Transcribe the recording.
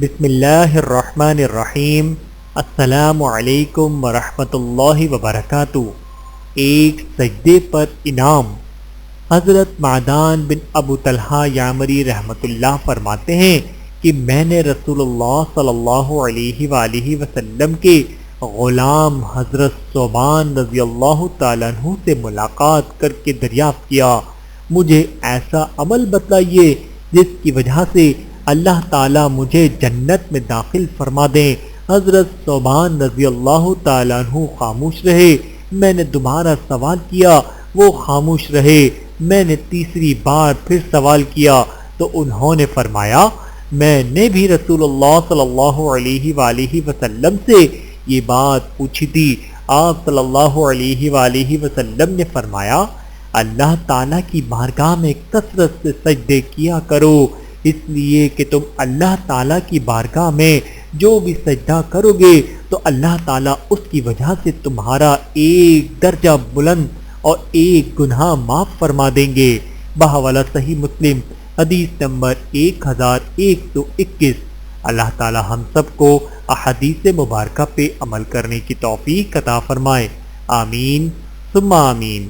بسم اللہ الرحمن الرحیم۔ السلام علیکم ورحمۃ اللہ وبرکاتہ۔ ایک سجدے پر انعام۔ حضرت معدان بن ابو طلحہ یامری رحمۃ اللہ فرماتے ہیں کہ میں نے رسول اللہ صلی اللہ علیہ وآلہ وسلم کے غلام حضرت ثوبان رضی اللہ تعالیٰ عنہ سے ملاقات کر کے دریافت کیا، مجھے ایسا عمل بتلائیے جس کی وجہ سے اللہ تعالیٰ مجھے جنت میں داخل فرما دیں۔ حضرت ثوبان رضی اللہ تعالیٰ عنہ خاموش رہے۔ میں نے دوبارہ سوال کیا، وہ خاموش رہے۔ میں نے تیسری بار پھر سوال کیا تو انہوں نے فرمایا، میں نے بھی رسول اللہ صلی اللہ علیہ وآلہ وسلم سے یہ بات پوچھی تھی۔ آپ صلی اللہ علیہ وآلہ وسلم نے فرمایا، اللہ تعالیٰ کی بارگاہ میں کثرت سے سجدے کیا کرو، اس لیے کہ تم اللہ تعالیٰ کی بارگاہ میں جو بھی سجدہ کرو گے تو اللہ تعالیٰ اس کی وجہ سے تمہارا ایک درجہ بلند اور ایک گناہ معاف فرما دیں گے۔ بحوالہ صحیح مسلم حدیث نمبر 1121۔ اللہ تعالیٰ ہم سب کو احادیث مبارکہ پہ عمل کرنے کی توفیق عطا فرمائے۔ آمین ثم آمین۔